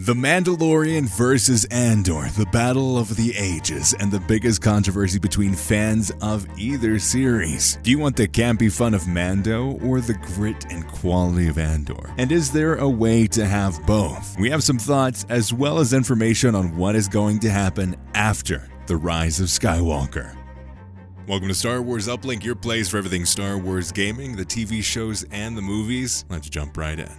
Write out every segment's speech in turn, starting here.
The Mandalorian versus Andor, the battle of the ages, and the biggest controversy between fans of either series. Do you want the campy fun of Mando or the grit and quality of Andor? And is there a way to have both? We have some thoughts as well as information on what is going to happen after the Rise of Skywalker. Welcome to Star Wars Uplink, your place for everything Star Wars gaming, the TV shows, and the movies. Let's jump right in.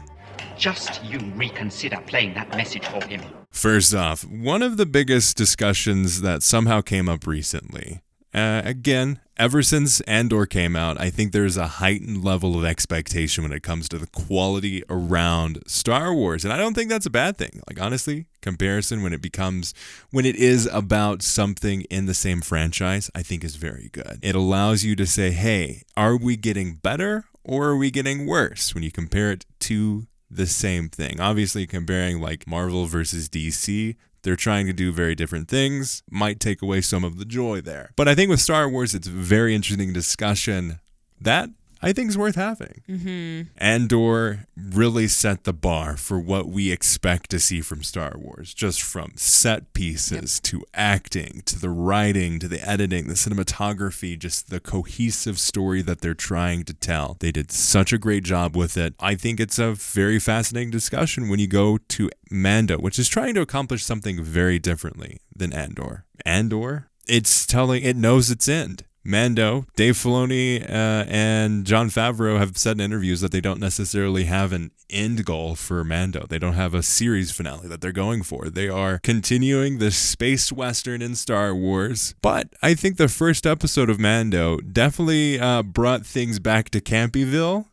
Just you reconsider playing that message for him. First off, one of the biggest discussions that somehow came up recently, again, ever since Andor came out, I think there's a heightened level of expectation when it comes to the quality around Star Wars. And I don't think that's a bad thing. Like, honestly, comparison when it is about something in the same franchise, I think is very good. It allows you to say, hey, are we getting better or are we getting worse when you compare it to the same thing? Obviously, comparing like Marvel versus DC, they're trying to do very different things, might take away some of the joy there. But I think with Star Wars, it's a very interesting discussion that I think is worth having. Andor really set the bar for what we expect to see from Star Wars, just from set pieces to acting, to the writing, to the editing, the cinematography, just the cohesive story that they're trying to tell. They did such a great job with it. I think it's a very fascinating discussion when you go to Mando, which is trying to accomplish something very differently than Andor. Andor, it knows its end. Mando, Dave Filoni and Jon Favreau have said in interviews that they don't necessarily have an end goal for Mando. They don't have a series finale that they're going for. They are continuing the space western in Star Wars. But I think the first episode of Mando definitely brought things back to Campyville.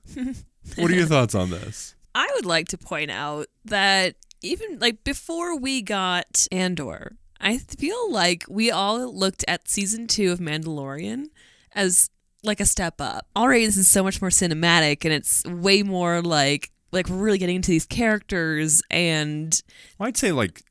What are your thoughts on this? I would like to point out that even like before we got Andor, I feel like we all looked at season 2 of Mandalorian as like a step up. Already this is so much more cinematic and it's way more like we're really getting into these characters and... Well, I'd say like,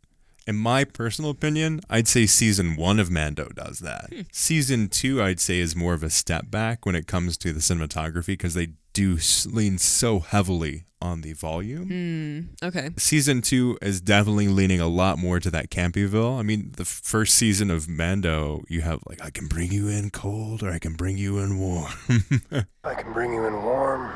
in my personal opinion, I'd say season 1 of Mando does that. Season 2, I'd say, is more of a step back when it comes to the cinematography because they do lean so heavily on the volume. Okay. Season 2 is definitely leaning a lot more to that Campyville. I mean, the first season of Mando, you have like, I can bring you in cold or I can bring you in warm. I can bring you in warm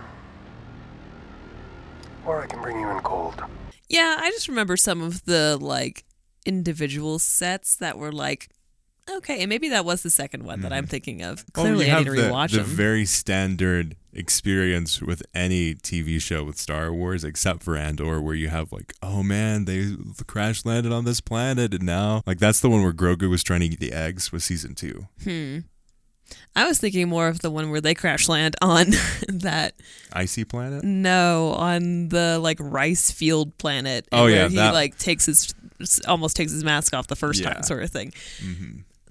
or I can bring you in cold. Yeah, I just remember some of the like individual sets that were like, okay, and maybe that was the second one that I'm thinking of. Clearly, I need to rewatch them. The very standard experience with any TV show with Star Wars, except for Andor, where you have like, oh man, they crash landed on this planet, and now like that's the one where Grogu was trying to eat the eggs. Was season 2. I was thinking more of the one where they crash land on that icy planet. No, on the like rice field planet. Oh where yeah, he that... like almost takes his mask off the first time, sort of thing.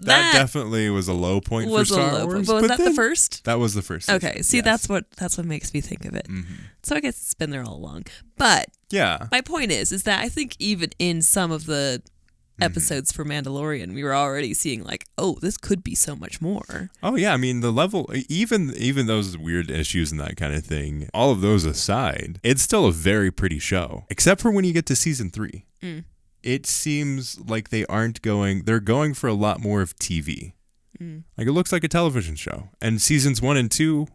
That definitely was a low point for Star Wars. But was that the first? That was the first season. Okay, see, yes. that's what makes me think of it. So I guess it's been there all along. But yeah, my point is that I think even in some of the episodes for Mandalorian, we were already seeing like, oh, this could be so much more. Oh yeah, I mean the level, even those weird issues and that kind of thing, all of those aside, it's still a very pretty show. Except for when you get to season 3. It seems like they're going for a lot more of TV. Like it looks like a television show. And seasons 1 and 2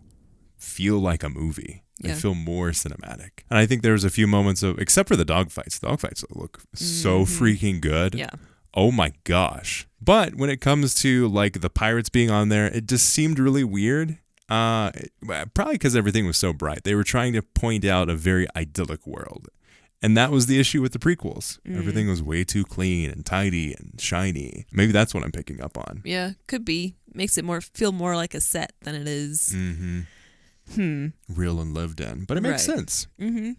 feel like a movie. They feel more cinematic. And I think there's a few moments of, except for the dogfights. The dogfights look so freaking good. Yeah. Oh my gosh. But when it comes to like the pirates being on there, it just seemed really weird. Probably because everything was so bright. They were trying to point out a very idyllic world. And that was the issue with the prequels. Everything was way too clean and tidy and shiny. Maybe that's what I'm picking up on. Yeah, could be. Makes it feel more like a set than it is. Real and lived in. But it makes sense.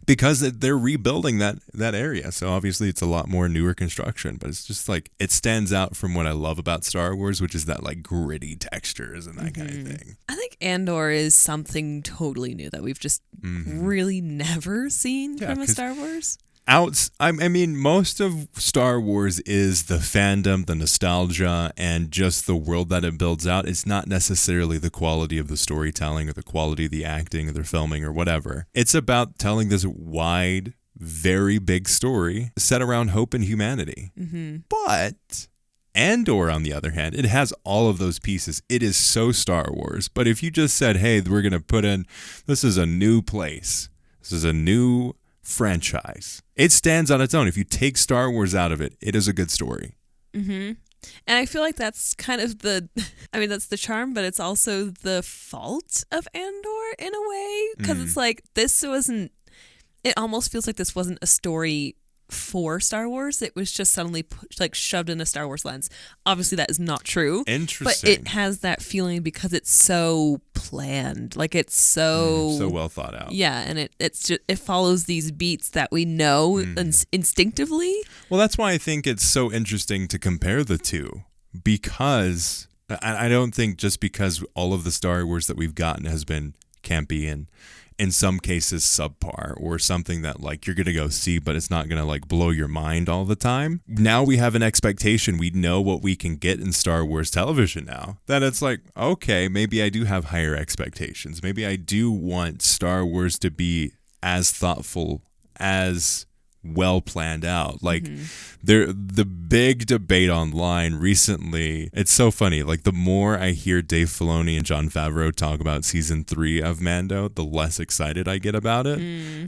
Because they're rebuilding that area. So obviously it's a lot more newer construction. But it's just like, it stands out from what I love about Star Wars, which is that like gritty textures and that kind of thing. I think Andor is something totally new that we've just really never seen from a Star Wars. I mean, most of Star Wars is the fandom, the nostalgia, and just the world that it builds out. It's not necessarily the quality of the storytelling or the quality of the acting or the filming or whatever. It's about telling this wide very big story set around hope and humanity. But Andor, on the other hand, it has all of those pieces. It is so Star Wars. But if you just said, hey, we're going to put in, this is a new place, this is a new franchise, it stands on its own. If you take Star Wars out of it, it is a good story. And I feel like that's kind of that's the charm, but it's also the fault of Andor in a way. Because it's like, it almost feels like this wasn't a story for Star Wars. It was just suddenly shoved in a Star Wars lens. Obviously, that is not true. Interesting. But it has that feeling because it's so planned. Like, it's so well thought out. Yeah, and it follows these beats that we know instinctively. Well, that's why I think it's so interesting to compare the two, because I don't think just because all of the Star Wars that we've gotten has been campy and in some cases subpar or something that like you're going to go see, but it's not going to like blow your mind all the time. Now we have an expectation. We know what we can get in Star Wars television now. That it's like, okay, maybe I do have higher expectations. Maybe I do want Star Wars to be as thoughtful, as well planned out. Like the big debate online recently, it's so funny. Like the more I hear Dave Filoni and Jon Favreau talk about season 3 of Mando, the less excited I get about it.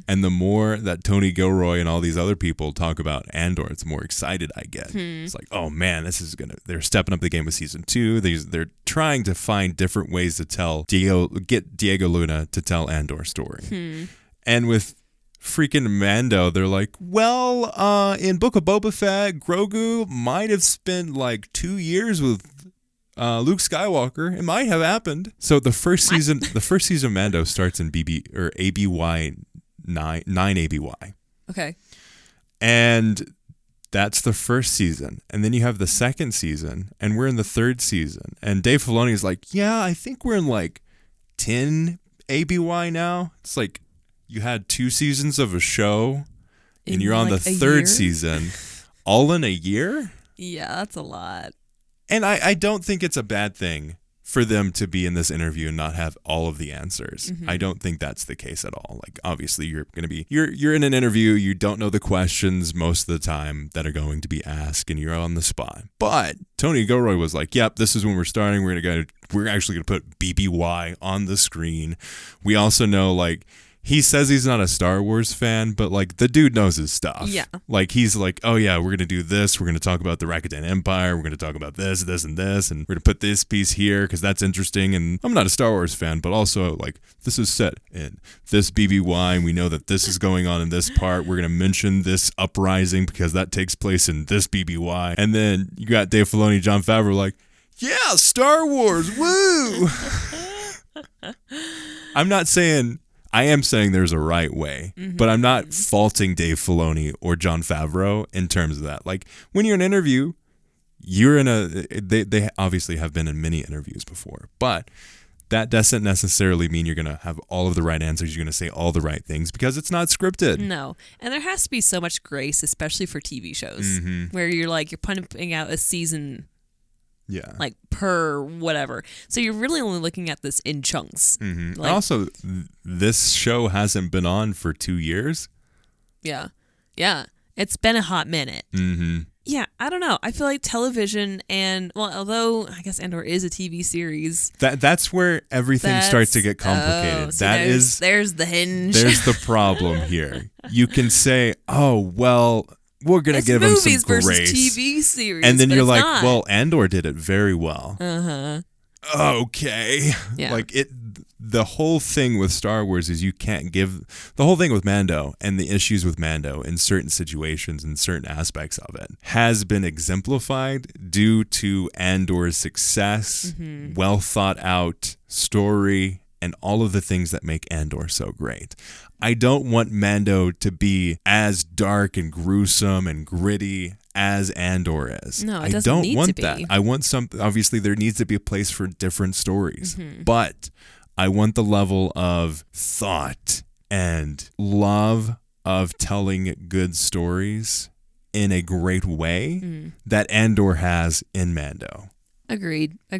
And the more that Tony Gilroy and all these other people talk about Andor, it's more excited I get. It's like, oh man, they're stepping up the game with season 2. They're trying to find different ways to get Diego Luna to tell Andor's story. And with freaking Mando, they're like, well, in Book of Boba Fett, Grogu might have spent like 2 years with Luke Skywalker. It might have happened. So the first season of Mando starts in ABY 9 ABY. Okay. And that's the first season. And then you have the second season, and we're in the third season. And Dave Filoni is like, yeah, I think we're in like 10 ABY now. It's like, you had 2 seasons of a show, and you're on the third season, all in a year? Yeah, that's a lot. And I don't think it's a bad thing for them to be in this interview and not have all of the answers. I don't think that's the case at all. Like, obviously, you're in an interview, you don't know the questions most of the time that are going to be asked, and you're on the spot. But Tony Gilroy was like, yep, this is when we're starting. We're actually going to put BBY on the screen. We also know, like, he says he's not a Star Wars fan, but like the dude knows his stuff. Yeah. Like he's like, oh yeah, we're going to do this. We're going to talk about the Rakuten Empire. We're going to talk about this, this, and this. And we're going to put this piece here because that's interesting. And I'm not a Star Wars fan, but also like this is set in this BBY. And we know that this is going on in this part. We're going to mention this uprising because that takes place in this BBY. And then you got Dave Filoni, Jon Favreau like, yeah, Star Wars, woo. I am saying there's a right way, but I'm not faulting Dave Filoni or Jon Favreau in terms of that. Like when you're in an interview, they obviously have been in many interviews before, but that doesn't necessarily mean you're going to have all of the right answers. You're going to say all the right things because it's not scripted. No. And there has to be so much grace, especially for TV shows where you're pumping out a season. Yeah. Like per whatever. So you're really only looking at this in chunks. Like, also, this show hasn't been on for 2 years. Yeah. Yeah. It's been a hot minute. Yeah. I don't know. I feel like television although I guess Andor is a TV series. That's where everything starts to get complicated. There's the hinge. There's the problem here. You can say, oh, well, we're going to give them some grace. Versus TV series. And then you're like, well, Andor did it very well. Okay. Yeah. Like the whole thing with Star Wars is you can't give the whole thing with Mando and the issues with Mando in certain situations and certain aspects of it has been exemplified due to Andor's success, well thought out story, and all of the things that make Andor so great. I don't want Mando to be as dark and gruesome and gritty as Andor is. No, I don't want that. I want obviously there needs to be a place for different stories, but I want the level of thought and love of telling good stories in a great way that Andor has in Mando. Agreed. I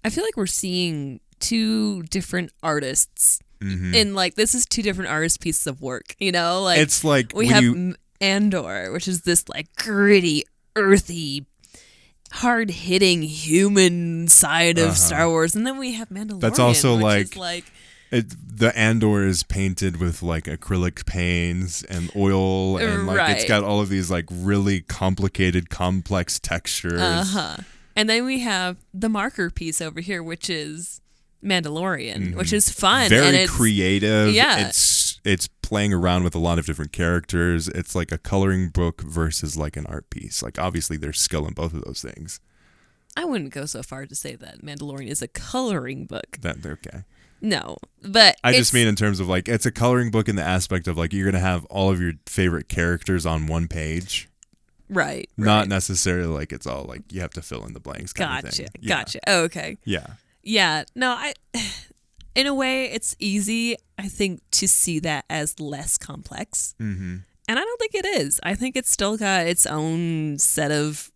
feel like we're seeing 2 different artists And like, this is two different artist pieces of work, you know? Like, It's like we have Andor, which is this like gritty, earthy, hard-hitting human side of Star Wars, and then we have Mandalorian. That's also which like, is the Andor is painted with like acrylic paints and oil, and like it's got all of these like really complicated, complex textures. And then we have the marker piece over here, which is Mandalorian, which is fun. Very and it's creative. Yeah. It's playing around with a lot of different characters. It's like a coloring book versus like an art piece. Like, obviously there's skill in both of those things. I wouldn't go so far to say that Mandalorian is a coloring book. Okay. No, but I just mean in terms of like, it's a coloring book in the aspect of like, you're going to have all of your favorite characters on one page. Right. Not necessarily like it's all like you have to fill in the blanks kind of thing. Gotcha. Oh, okay. Yeah. Yeah. No, in a way, it's easy, I think, to see that as less complex. Mm-hmm. And I don't think it is. I think it's still got its own set of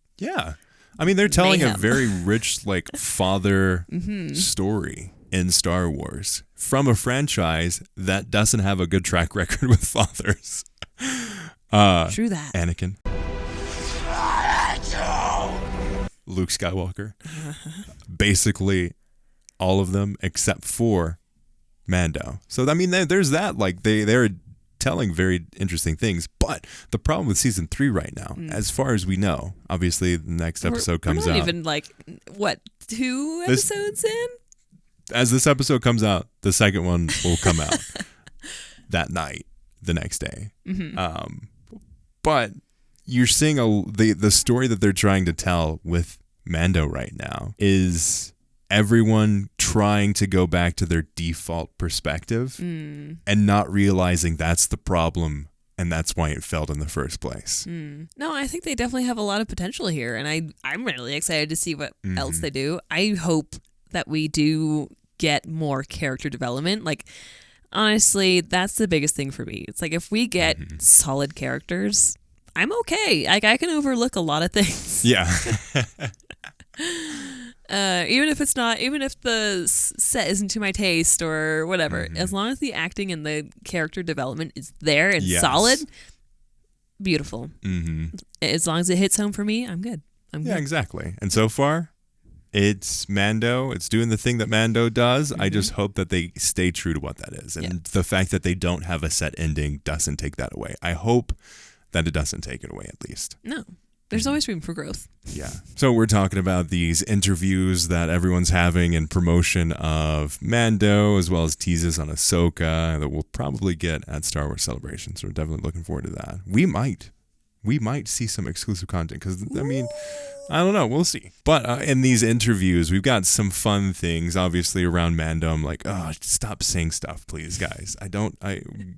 I mean, they're telling mayhem. a very rich, like, father story in Star Wars from a franchise that doesn't have a good track record with fathers. True that. Anakin. Luke Skywalker. Basically all of them except for Mando. So, I mean, there's that. Like, they're telling very interesting things. But the problem with season 3 right now, as far as we know, obviously the next episode comes we're not out. even like, what, 2 episodes in? As this episode comes out, the second one will come out that night, the next day. But you're seeing the story that they're trying to tell with Mando right now is everyone trying to go back to their default perspective and not realizing that's the problem and that's why it failed in the first place. No, I think they definitely have a lot of potential here, and I'm really excited to see what else they do. I hope that we do get more character development. Like, honestly, that's the biggest thing for me. It's like, if we get solid characters, I'm okay. Like, I can overlook a lot of things. Yeah. Even if the set isn't to my taste or whatever, as long as the acting and the character development is there and solid, beautiful. As long as it hits home for me, I'm good. Yeah, exactly. And so far, it's Mando. It's doing the thing that Mando does. I just hope that they stay true to what that is. And the fact that they don't have a set ending doesn't take that away. I hope that it doesn't take it away, at least. No. There's always room for growth. Yeah. So we're talking about these interviews that everyone's having in promotion of Mando, as well as teases on Ahsoka that we'll probably get at Star Wars Celebration. So we're definitely looking forward to that. We might see some exclusive content because, I mean, I don't know. We'll see. But in these interviews, we've got some fun things, obviously, around Mando. I'm like, oh, stop saying stuff, please, guys.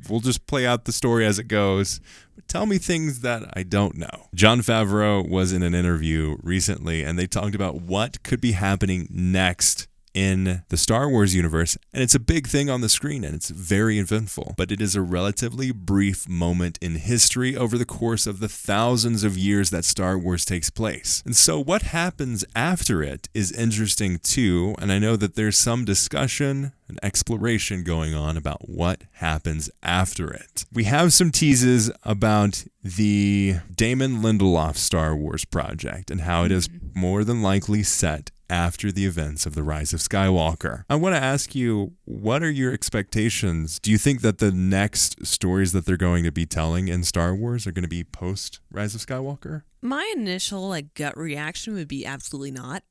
We'll just play out the story as it goes. But tell me things that I don't know. Jon Favreau was in an interview recently, and they talked about what could be happening next in the Star Wars universe, and it's a big thing on the screen, and it's very eventful, but it is a relatively brief moment in history over the course of the thousands of years that Star Wars takes place. And so what happens after it is interesting too, and I know that there's some discussion and exploration going on about what happens after it. We have some teases about the Damon Lindelof Star Wars project and how it is more than likely set after the events of the Rise of Skywalker. I want to ask you, what are your expectations? Do you think that the next stories that they're going to be telling in Star Wars are going to be post Rise of Skywalker? My initial gut reaction would be absolutely not.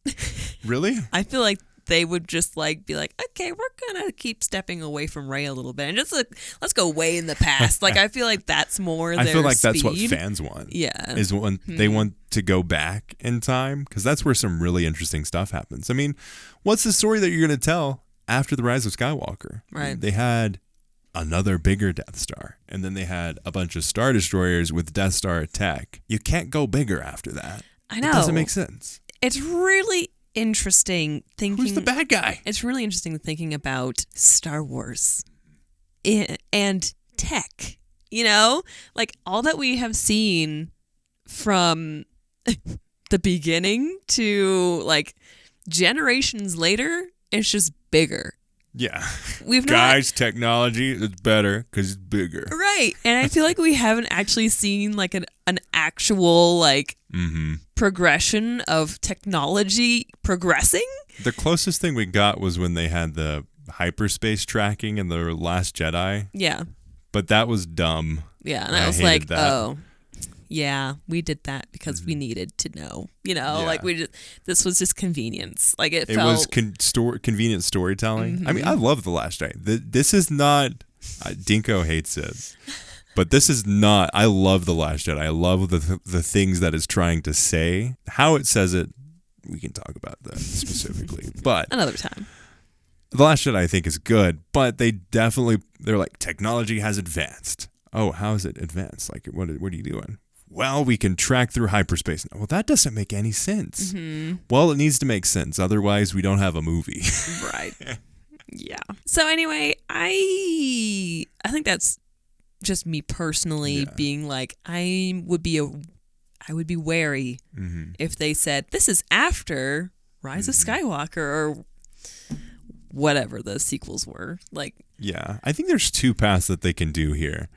Really? I feel like they would just be like, okay, we're gonna keep stepping away from Rey a little bit and just let's go way in the past. I feel like that's more their I feel like speed. that's what fans want. Yeah, is when they want to go back in time, because that's where some really interesting stuff happens. I mean, what's the story that you're gonna tell after the Rise of Skywalker? Right. They had another bigger Death Star, and then they had a bunch of Star Destroyers with Death Star tech. You can't go bigger after that. I know. It doesn't make sense. It's really interesting thinking. Who's the bad guy? It's really interesting thinking about Star Wars and tech. All that we have seen from the beginning to generations later, it's just bigger. Yeah. We've not Guys, technology is better because it's bigger. right, and I feel like we haven't actually seen like an actual like progression of technology progressing. The closest thing we got was when they had the hyperspace tracking in the Last Jedi, Yeah, but that was dumb. yeah, and I I was hated like, that. oh. Yeah, we did that because we needed to know. Yeah. Like this was just convenience. Like it It felt was convenient storytelling. I mean, I love The Last Jedi. This is not. Dinko hates it, but this is not. I love The Last Jedi. I love the things that it's trying to say. How it says it, we can talk about that specifically. But another time. The Last Jedi, I think, is good. But they're like, technology has advanced. Oh, how is it advanced? Like, what are you doing? Well, we can track through hyperspace. Well, that doesn't make any sense. Well, it needs to make sense. Otherwise, we don't have a movie. Right. Yeah. So anyway, I think that's just me personally being like, I would be wary if they said this is after Rise of Skywalker or whatever the sequels were. Like, yeah, I think there's two paths that they can do here.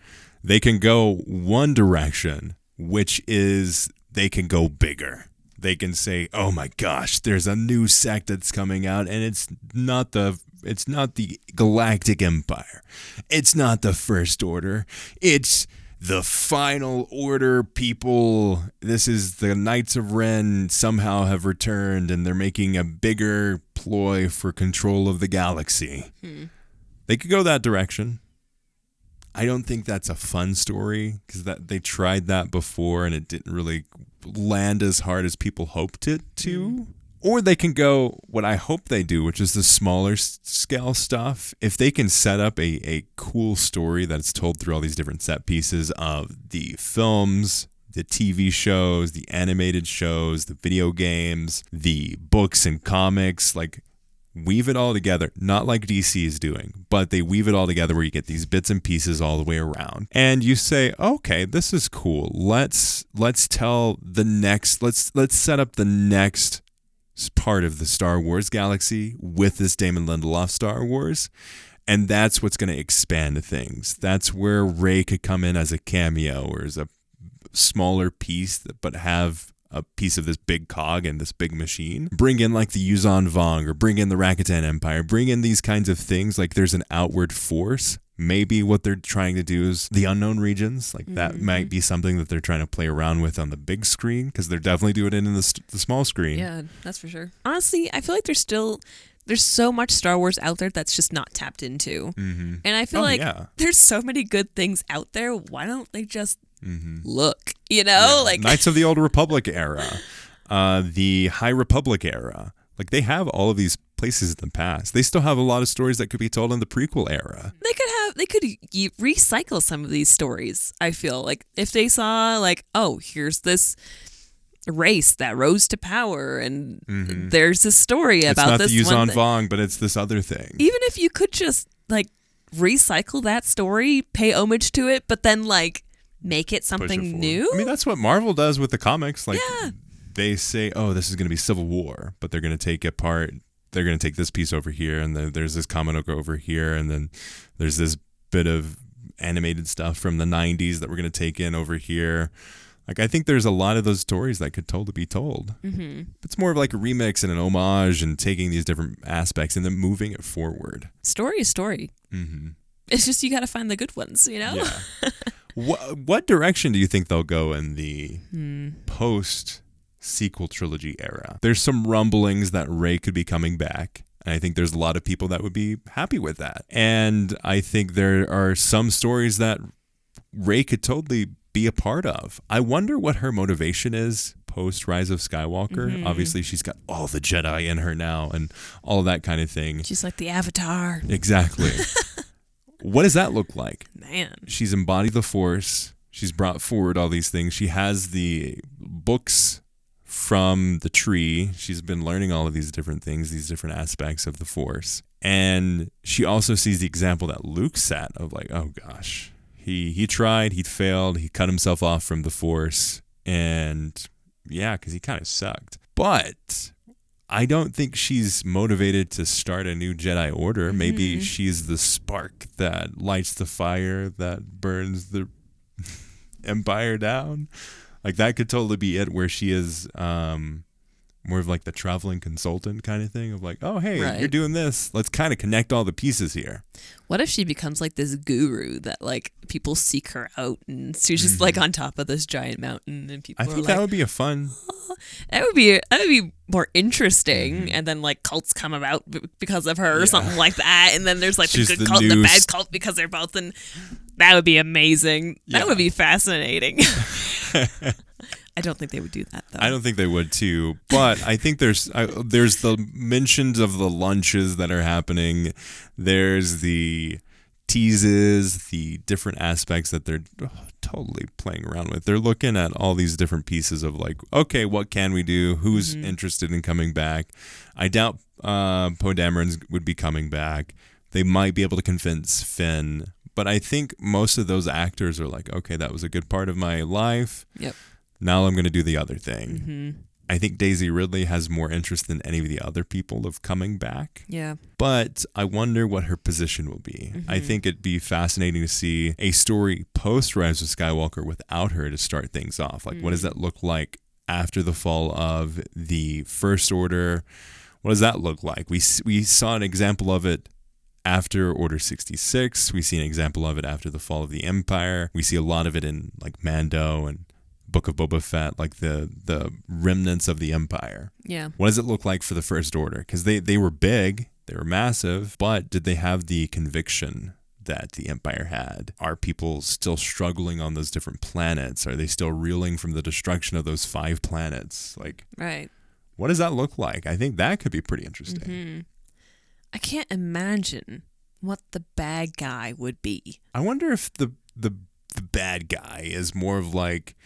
They can go one direction, which is they can go bigger. They can say, "Oh my gosh, there's a new sect that's coming out, and it's not the Galactic Empire. It's not the First Order. It's the Final Order people. This is the Knights of Ren somehow have returned, and they're making a bigger ploy for control of the galaxy." They could go that direction. I don't think that's a fun story because they tried that before and it didn't really land as hard as people hoped it to. Or they can go what I hope they do, which is the smaller scale stuff. If they can set up a cool story that's told through all these different set pieces of the films, the TV shows, the animated shows, the video games, the books and comics, like weave it all together, not like DC is doing, but they weave it all together where you get these bits and pieces all the way around. And you say, okay, this is cool. Let's tell the next, let's set up the next part of the Star Wars galaxy with this Damon Lindelof Star Wars. And that's what's going to expand things. That's where Rey could come in as a cameo or as a smaller piece, but have a piece of this big cog and this big machine. Bring in like the Yuzan Vong or bring in the Rakuten Empire. Bring in these kinds of things. Like there's an outward force. Maybe what they're trying to do is the unknown regions. Like that might be something that they're trying to play around with on the big screen because they're definitely doing it in the small screen. yeah, that's for sure. Honestly, I feel like there's so much Star Wars out there that's just not tapped into. And I feel there's so many good things out there. Why don't they just look, like Knights of the Old Republic era, the High Republic era. Like they have all of these places in the past. They still have a lot of stories that could be told in the prequel era. they could recycle some of these stories. I feel like if they saw like, oh, here's this race that rose to power and there's a story about this. It's not one the Yuzan Vong, but it's this other thing. Even if you could just like recycle that story, pay homage to it, but then like make it something new. I mean, that's what Marvel does with the comics. Like they say, oh, this is going to be Civil War, but they're going to take it apart. They're going to take this piece over here, and then there's this comic book over here, and then there's this bit of animated stuff from the 90s that we're going to take in over here. Like, I think there's a lot of those stories that could totally be told. It's more of like a remix and an homage and taking these different aspects and then moving it forward. Story is story. It's just you got to find the good ones, Yeah. What direction do you think they'll go in the post-sequel trilogy era? There's some rumblings that Rey could be coming back. And I think there's a lot of people that would be happy with that. And I think there are some stories that Rey could totally be a part of. I wonder what her motivation is post Rise of Skywalker. Obviously, she's got all the Jedi in her now and all that kind of thing. She's like the Avatar. Exactly. What does that look like? Man. She's embodied the Force. She's brought forward all these things. She has the books from the tree. She's been learning all of these different things, these different aspects of the Force. And she also sees the example that Luke set of like, oh gosh, he tried, he failed, he cut himself off from the Force. And yeah, because he kind of sucked. But I don't think she's motivated to start a new Jedi Order. Maybe she's the spark that lights the fire that burns the Empire down. Like, that could totally be it, where she is more of like the traveling consultant kind of thing of like, oh, hey, you're doing this. Let's kind of connect all the pieces here. What if she becomes like this guru that like people seek her out and she's just like on top of this giant mountain and people I think that would be a fun. That would be more interesting, and then like cults come about because of her or something like that, and then there's like the good cult and the bad cult because they're both in. That would be amazing. Yeah. That would be fascinating. I don't think they would do that, though. I don't think they would, too. But I think there's the mentions of the lunches that are happening. There's the teases, the different aspects that they're totally playing around with. They're looking at all these different pieces of like, okay, what can we do? Who's interested in coming back? I doubt Poe Dameron would be coming back. They might be able to convince Finn. But I think most of those actors are like, okay, that was a good part of my life. Yep. Now I'm going to do the other thing. I think Daisy Ridley has more interest than any of the other people of coming back. Yeah. But I wonder what her position will be. I think it'd be fascinating to see a story post Rise of Skywalker without her to start things off. Like, what does that look like after the fall of the First Order? What does that look like? We saw an example of it after Order 66. We see an example of it after the fall of the Empire. We see a lot of it in like Mando and Book of Boba Fett, like the remnants of the Empire. Yeah. What does it look like for the First Order? Because they were big, they were massive, but did they have the conviction that the Empire had? Are people still struggling on those different planets? Are they still reeling from the destruction of those 5 planets? Like, right. What does that look like? I think that could be pretty interesting. I can't imagine what the bad guy would be. I wonder if the bad guy is more of like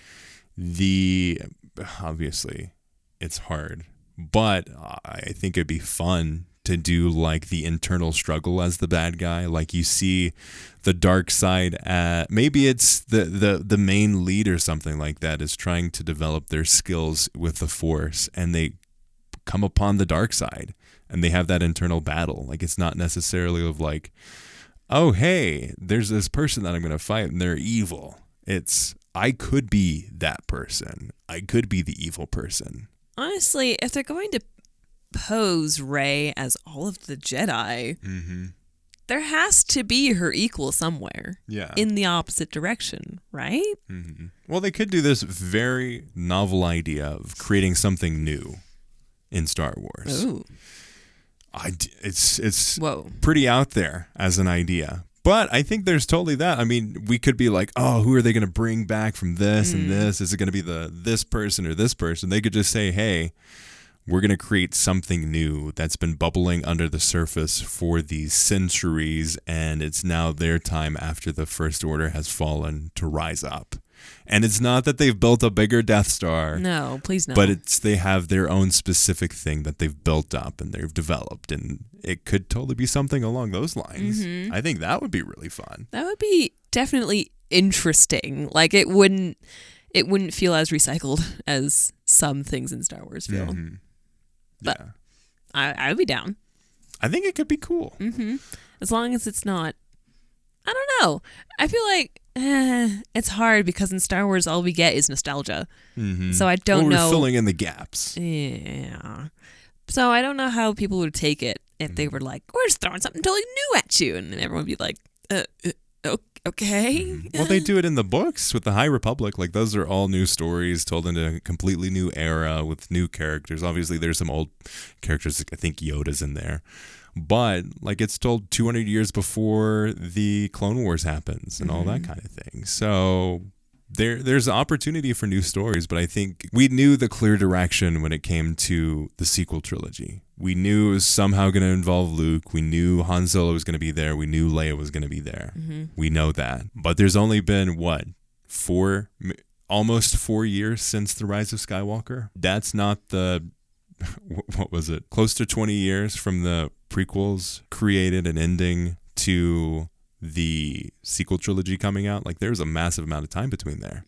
obviously it's hard, but I think it'd be fun to do like the internal struggle as the bad guy. Like, you see the dark side maybe it's the main lead or something like that is trying to develop their skills with the Force, and they come upon the dark side and they have that internal battle. Like, it's not necessarily of like, oh, hey, there's this person that I'm going to fight and they're evil. It's, I could be that person. I could be the evil person. Honestly, if they're going to pose Rey as all of the Jedi, there has to be her equal somewhere. Yeah. In the opposite direction, right? Well, they could do this very novel idea of creating something new in Star Wars. Ooh. It's Whoa. Pretty out there as an idea. But I think there's totally that. I mean, we could be like, oh, who are they going to bring back from this and this? Is it going to be this person or this person? They could just say, hey, we're going to create something new that's been bubbling under the surface for these centuries, and it's now their time after the First Order has fallen to rise up. And it's not that they've built a bigger Death Star. No, please no. But they have their own specific thing that they've built up and they've developed, and it could totally be something along those lines. I think that would be really fun. That would be definitely interesting. Like, it wouldn't feel as recycled as some things in Star Wars feel. But I would be down. I think it could be cool. As long as it's not, I don't know. I feel like it's hard because in Star Wars all we get is nostalgia. So I don't know. We're filling in the gaps. Yeah. So I don't know how people would take it if they were like, we're just throwing something totally new at you, and everyone would be like, okay. Well, they do it in the books with the High Republic. Like, those are all new stories told in a completely new era with new characters. Obviously, there's some old characters. I think Yoda's in there. But, like, it's told 200 years before the Clone Wars happens and all that kind of thing. So there's an opportunity for new stories, but I think we knew the clear direction when it came to the sequel trilogy. We knew it was somehow going to involve Luke. We knew Han Solo was going to be there. We knew Leia was going to be there. We know that. But there's only been, almost 4 years since the Rise of Skywalker? That's not what was it? Close to 20 years from the prequels created and ending to the sequel trilogy coming out. Like, there's a massive amount of time between there.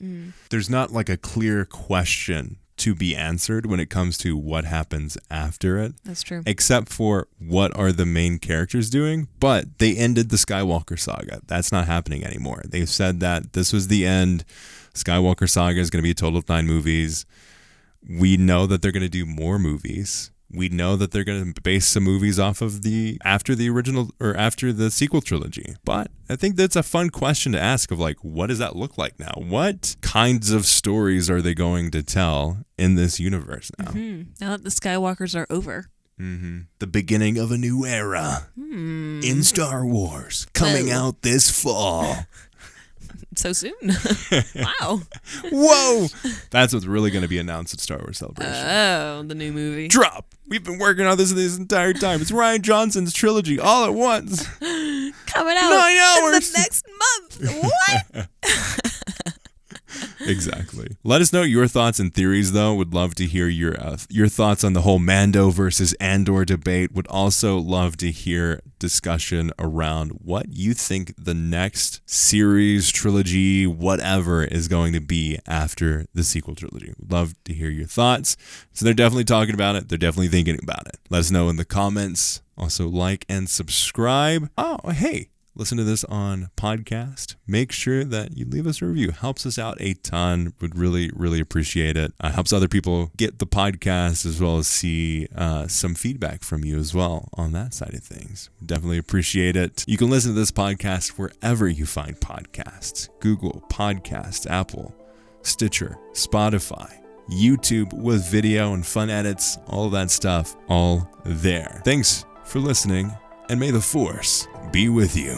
There's not like a clear question to be answered when it comes to what happens after it. That's true. Except for what are the main characters doing, but they ended the Skywalker saga. That's not happening anymore. They've said that this was the end. Skywalker saga is going to be a total of 9 movies. We know that they're going to do more movies. We know that they're going to base some movies off of after the sequel trilogy. But I think that's a fun question to ask of like, what does that look like now? What kinds of stories are they going to tell in this universe now? Now that the Skywalkers are over. The beginning of a new era in Star Wars coming out this fall. So soon. Wow. Whoa. That's what's really going to be announced at Star Wars Celebration. Oh, the new movie. Drop. We've been working on this entire time. It's Rian Johnson's trilogy all at once. Coming out 9 hours. in the next month. What? Exactly. Let us know your thoughts and theories, though. Would love to hear your thoughts on the whole Mando versus Andor debate. Would also love to hear discussion around what you think the next series, trilogy, whatever is going to be after the sequel trilogy. Would love to hear your thoughts. So they're definitely talking about it. They're definitely thinking about it. Let us know in the comments. Also, like and subscribe. Oh, hey. Listen to this on podcast. Make sure that you leave us a review. Helps us out a ton. Would really, really appreciate it. Helps other people get the podcast as well as see some feedback from you as well on that side of things. Definitely appreciate it. You can listen to this podcast wherever you find podcasts. Google Podcasts, Apple, Stitcher, Spotify, YouTube with video and fun edits, all that stuff, all there. Thanks for listening. And may the Force be with you.